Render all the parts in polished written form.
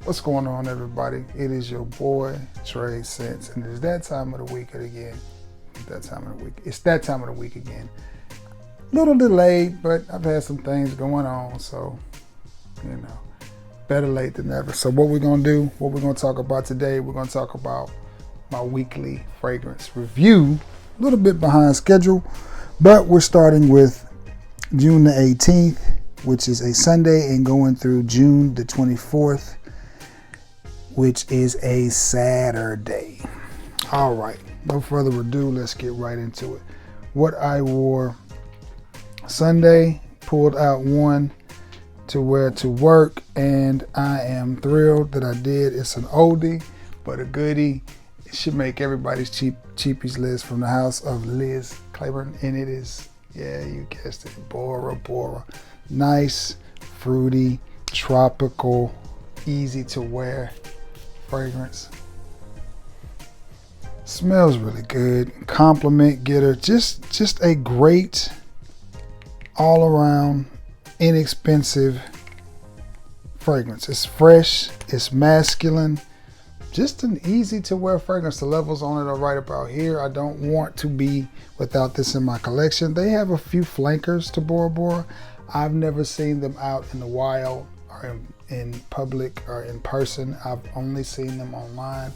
What's going on, everybody? It is your boy Trey Sense, and it's that time of the week again. It's that time of the week again. Little delayed, but I've had some things going on, so better late than never. So what we're gonna do, what we're gonna talk about today, we're gonna talk about my weekly fragrance review. A little bit behind schedule, but we're starting with June the 18th, which is a Sunday, and going through June the 24th, which is a Saturday. All right, no further ado, let's get right into it. What I wore Sunday, pulled out one to wear to work, and I am thrilled that I did. It's an oldie, but a goodie. It should make everybody's cheapies list, from the house of Liz Claiborne, and it is, yeah, you guessed it, Bora Bora. Nice, fruity, tropical, easy to wear fragrance. Smells really good. Compliment getter. Just a great all around inexpensive fragrance. It's fresh, it's masculine, just an easy to wear fragrance. The levels on it are right about here. I don't want to be without this in my collection. They have a few flankers to Bora Bora. I've never seen them out in the wild or in public or in person. I've only seen them online.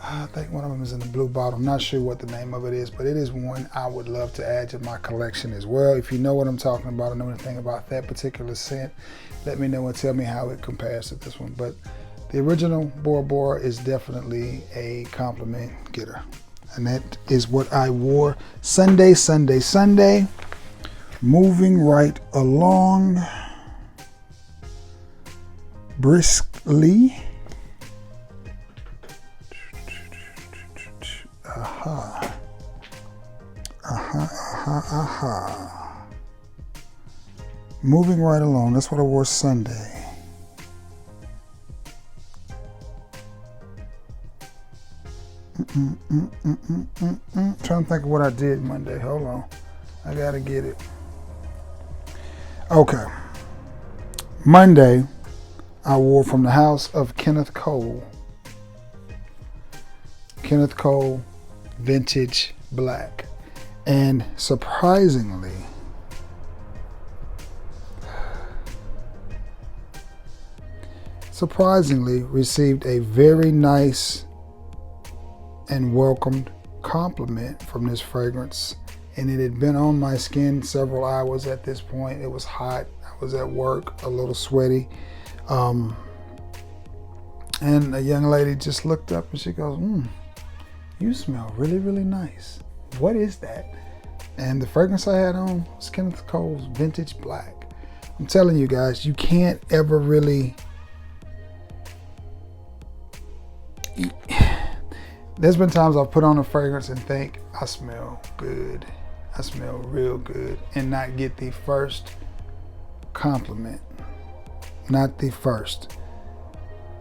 I think one of them is in the blue bottle. I'm not sure what the name of it is, but it is one I would love to add to my collection as well. If you know what I'm talking about or know anything about that particular scent, let me know and tell me how it compares to this one. But the original Bora Bora is definitely a compliment getter. And that is what I wore Sunday. Moving right along briskly. Moving right along. That's what I wore Sunday. Trying to think of what I did Monday. Hold on. I gotta get it. Okay. Monday, I wore from the house of Kenneth Cole. Kenneth Cole Vintage Black. And surprisingly, received a very nice and welcomed compliment from this fragrance. And it had been on my skin several hours at this point. It was hot. I was at work, a little sweaty. And a young lady just looked up and she goes, you smell really, really nice. What is that? And the fragrance I had on was Kenneth Cole's Vintage Black. I'm telling you guys, you can't ever really... There's been times I've put on a fragrance and think, I smell good. I smell real good. And not get the first compliment. Not the first.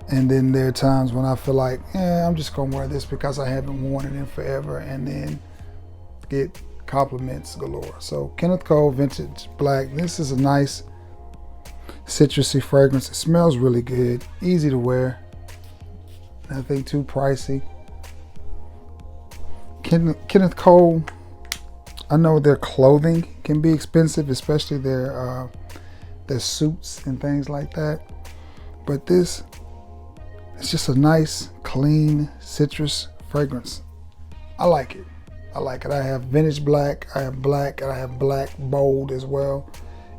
And then there are times when I feel like, I'm just going to wear this because I haven't worn it in forever. And then get compliments galore. So Kenneth Cole Vintage Black. This is a nice citrusy fragrance. It smells really good. Easy to wear. Nothing too pricey. Kenneth Cole, I know their clothing can be expensive, especially their suits and things like that. But this, it's just a nice, clean citrus fragrance. I like it. I have Vintage Black, I have Black, and I have Black Bold as well.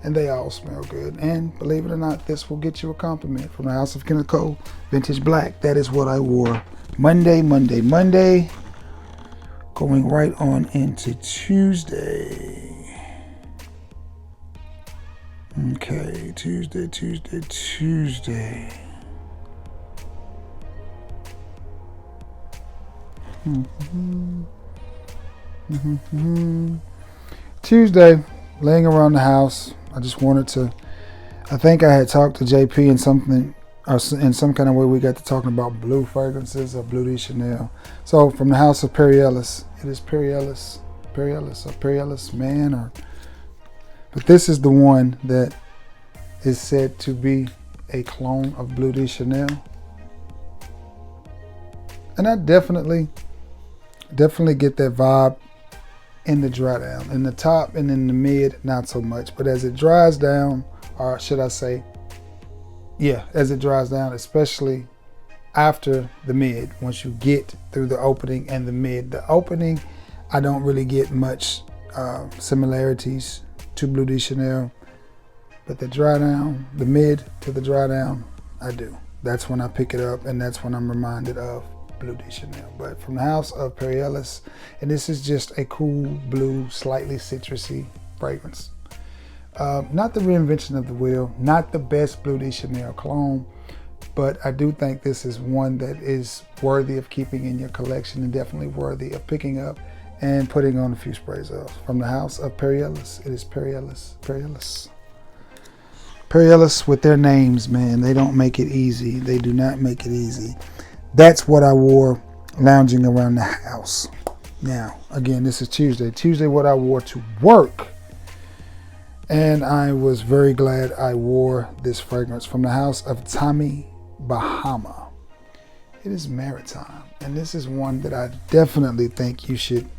And they all smell good. And believe it or not, this will get you a compliment from the house of Kenneth Cole Vintage Black. That is what I wore Monday. Going right on into Tuesday. Okay, Tuesday. Tuesday, laying around the house, I just wanted to, I think I had talked to JP in something, or in some kind of way we got to talking about blue fragrances or Bleu de Chanel. So from the house of Perry Ellis, it is Perry Ellis man, but this is the one that is said to be a clone of Bleu de Chanel. And I definitely get that vibe in the dry down. In the top and in the mid, not so much. But as it dries down, or should I say, yeah, as it dries down, especially after the mid, once you get through the opening and the mid. The opening, I don't really get much similarities to Bleu de Chanel. But the dry down, the mid to the dry down, I do. That's when I pick it up, and that's when I'm reminded of Bleu de Chanel. But from the house of Perry Ellis, and this is just a cool blue, slightly citrusy fragrance. Not the reinvention of the wheel, not the best Bleu de Chanel cologne, but I do think this is one that is worthy of keeping in your collection and definitely worthy of picking up and putting on a few sprays of. From the house of Perry Ellis, it is Perry Ellis. Perry Ellis. Perry Ellis with their names, man, they don't make it easy. They do not make it easy. That's what I wore lounging around the house. Now, again, this is Tuesday. Tuesday, what I wore to work. And I was very glad I wore this fragrance from the house of Tommy Bahama. It is Maritime. And this is one that I definitely think you should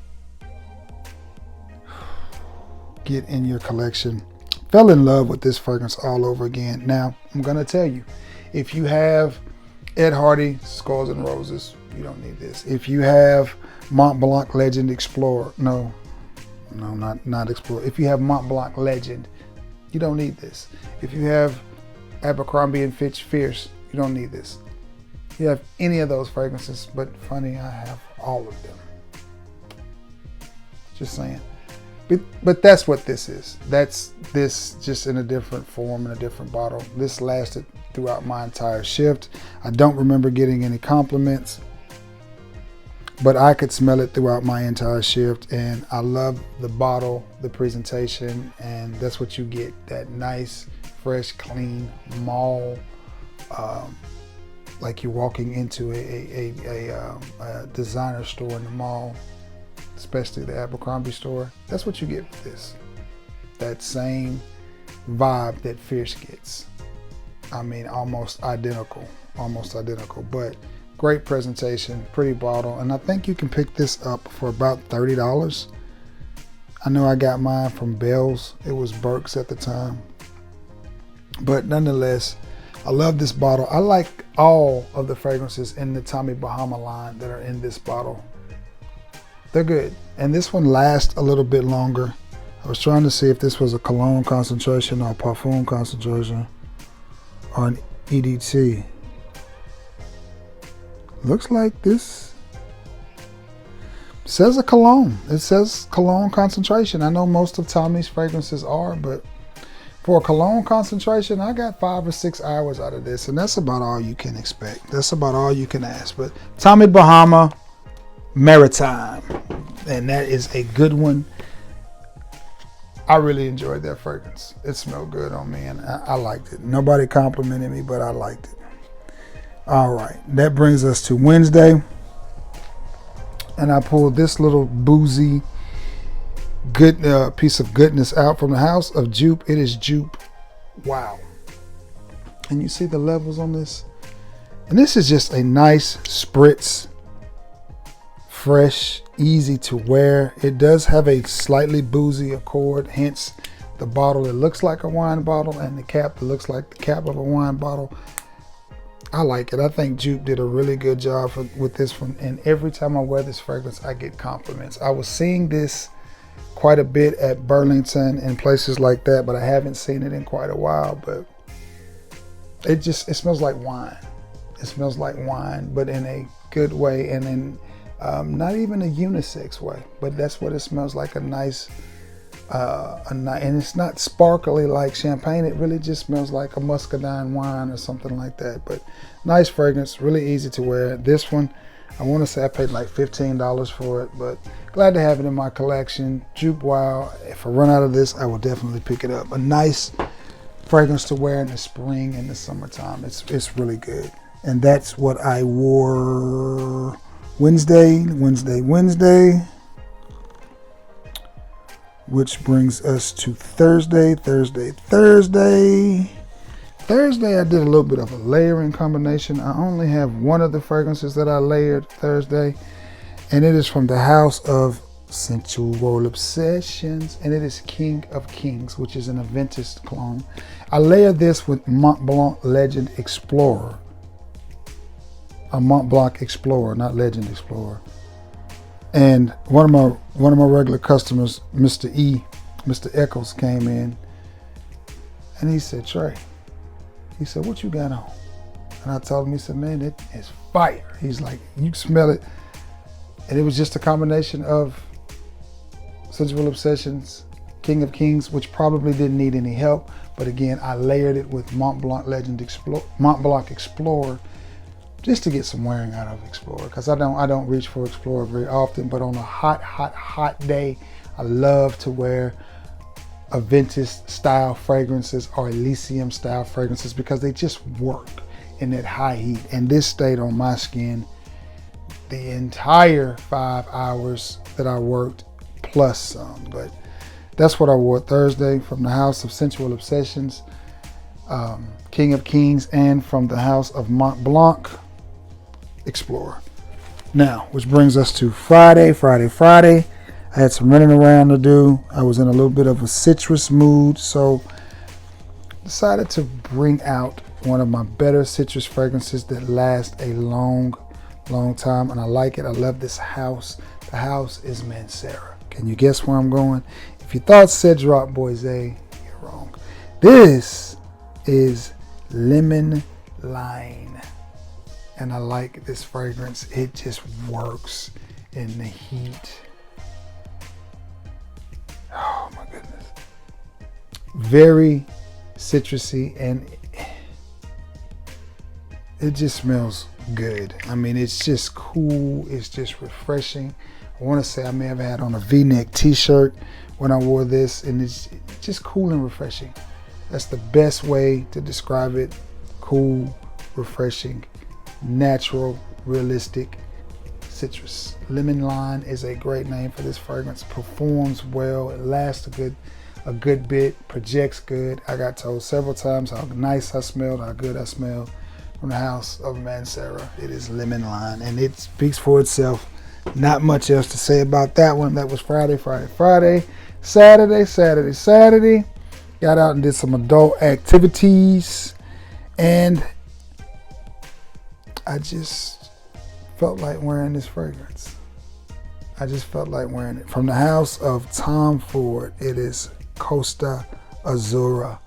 get in your collection. Fell in love with this fragrance all over again. Now, I'm going to tell you, if you have Ed Hardy Skulls and Roses, you don't need this. If you have Mont Blanc Legend Explorer, no, not Explorer. If you have Mont Blanc Legend, you don't need this. If you have Abercrombie & Fitch Fierce, you don't need this. You have any of those fragrances, but funny, I have all of them. Just saying. But that's what this is. That's this just in a different form, in a different bottle. This lasted throughout my entire shift. I don't remember getting any compliments, but I could smell it throughout my entire shift, and I love the bottle, the presentation, and that's what you get, that nice, fresh, clean mall, like you're walking into a designer store in the mall, especially the Abercrombie store. That's what you get with this. That same vibe that Fierce gets. I mean, almost identical, but great presentation, pretty bottle, and I think you can pick this up for about $30. I know I got mine from Bell's. It was Burke's at the time. But nonetheless, I love this bottle. I like all of the fragrances in the Tommy Bahama line that are in this bottle. They're good. And this one lasts a little bit longer. I was trying to see if this was a cologne concentration or a parfum concentration or an EDT. Looks like this says a cologne. It says cologne concentration. I know most of Tommy's fragrances are, but for a cologne concentration, I got 5 or 6 hours out of this, and that's about all you can expect. That's about all you can ask. But Tommy Bahama Maritime, and that is a good one. I really enjoyed that fragrance. It smelled good on me, and I liked it. Nobody complimented me, but I liked it. All right, that brings us to Wednesday, and I pulled this little boozy good piece of goodness out from the house of Joop. It is Joop. Wow. And you see the levels on this, and this is just a nice spritz, fresh, easy to wear. It does have a slightly boozy accord, hence the bottle, it looks like a wine bottle, and the cap, it looks like the cap of a wine bottle. I like it. I think Joop did a really good job with this one, and every time I wear this fragrance, I get compliments. I was seeing this quite a bit at Burlington and places like that, but I haven't seen it in quite a while. But it smells like wine. It smells like wine, but in a good way, and in not even a unisex way, but that's what it smells like. And it's not sparkly like champagne. It really just smells like a muscadine wine or something like that. But nice fragrance, really easy to wear. This one, I want to say I paid like $15 for it, but glad to have it in my collection. Joop Wow. If I run out of this, I will definitely pick it up. A nice fragrance to wear in the spring and the summertime. It's really good. And that's what I wore Wednesday. Which brings us to Thursday. Thursday, I did a little bit of a layering combination. I only have one of the fragrances that I layered Thursday, and it is from the house of Sensual Obsessions, and it is King of Kings, which is an Aventus clone. I layered this with Mont Blanc Legend Explorer. A Mont Blanc Explorer, not Legend Explorer. And one of my regular customers, Mr. Eccles, came in, and he said, Trey, he said, what you got on? And I told him, he said, man, it is fire. He's like, you smell it. And it was just a combination of Sensual Obsessions, King of Kings, which probably didn't need any help. But again, I layered it with Mont Blanc Explorer, just to get some wearing out of Explorer, because I don't reach for Explorer very often. But on a hot day, I love to wear Aventus style fragrances or Elysium style fragrances because they just work in that high heat. And this stayed on my skin the entire 5 hours that I worked, plus some. But that's what I wore Thursday from the house of Sensual Obsessions, King of Kings, and from the house of Mont Blanc Explorer. Now, which brings us to Friday. I had some running around to do. I was in a little bit of a citrus mood, so decided to bring out one of my better citrus fragrances that last a long time, and I like it. I love this house. The house is Mancera. Can you guess where I'm going? If you thought Cedroc Boise, you're wrong. This is Lemon Lime, and I like this fragrance. It just works in the heat. Oh my goodness. Very citrusy, and it just smells good. I mean, it's just cool. It's just refreshing. I want to say I may have had on a V-neck t-shirt when I wore this, and it's just cool and refreshing. That's the best way to describe it. Cool, refreshing, natural, realistic citrus. Lemon Lime is a great name for this fragrance. Performs well. It lasts a good bit. Projects good. I got told several times how nice I smelled, how good I smelled from the house of Mancera. It is Lemon Lime, and it speaks for itself. Not much else to say about that one. That was Friday. Saturday. Got out and did some adult activities, and I just felt like wearing this fragrance. I just felt like wearing it. From the house of Tom Ford, it is Costa Azura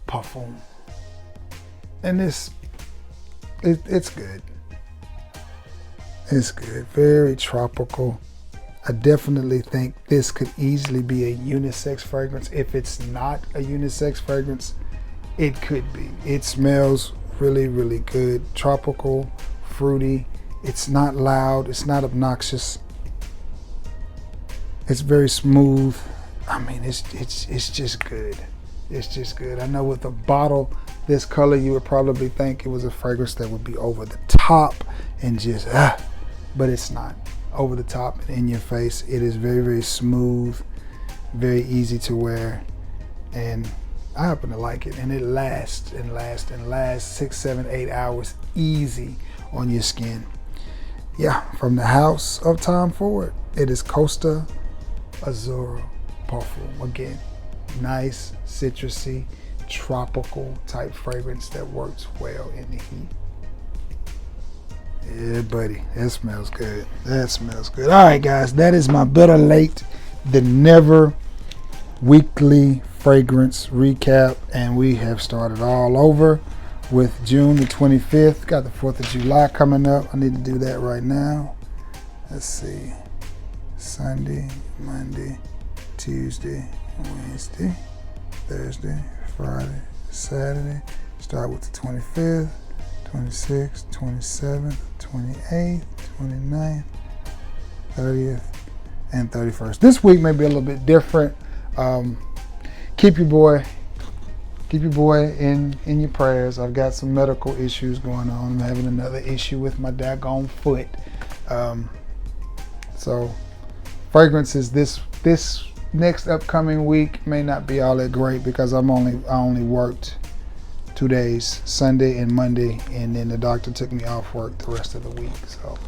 Parfum. And it's good. It's good. Very tropical. I definitely think this could easily be a unisex fragrance. If it's not a unisex fragrance, it could be. It smells really, really good. Tropical, fruity. It's not loud. It's not obnoxious. It's very smooth. I mean, it's just good. It's just good. I know with a bottle this color, you would probably think it was a fragrance that would be over the top and just but it's not over the top and in your face. It is very, very smooth, very easy to wear, and I happen to like it. And it lasts 6, 7, 8 hours easy on your skin. Yeah, from the house of Tom Ford, it is Costa Azura Parfum. Again, nice, citrusy, tropical type fragrance that works well in the heat. Yeah, buddy, that smells good. All right, guys, that is my better late than never weekly fragrance recap, and we have started all over with June the 25th. Got the 4th of July coming up. I need to do that right now. Let's see. Sunday, Monday, Tuesday, Wednesday, Thursday, Friday, Saturday. Start with the 25th, 26th, 27th, 28th, 29th, 30th, and 31st. This week may be a little bit different. Keep your boy in your prayers. I've got some medical issues going on. I'm having another issue with my daggone foot. So fragrances this next upcoming week may not be all that great because I only worked 2 days, Sunday and Monday, and then the doctor took me off work the rest of the week. So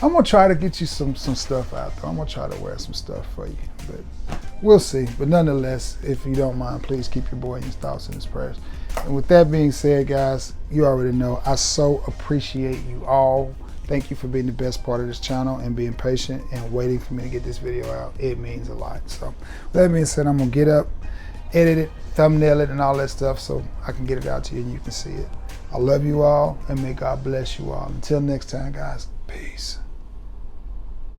I'm gonna try to get you some stuff out there. I'm gonna try to wear some stuff for you, but we'll see. But nonetheless, if you don't mind, please keep your boy in your thoughts and his prayers. And with that being said, guys, you already know I so appreciate you all. Thank you for being the best part of this channel and being patient and waiting for me to get this video out. It means a lot. So with that being said, I'm gonna get up, edit it, thumbnail it, and all that stuff so I can get it out to you and you can see it. I love you all, and may God bless you all. Until next time, guys, peace.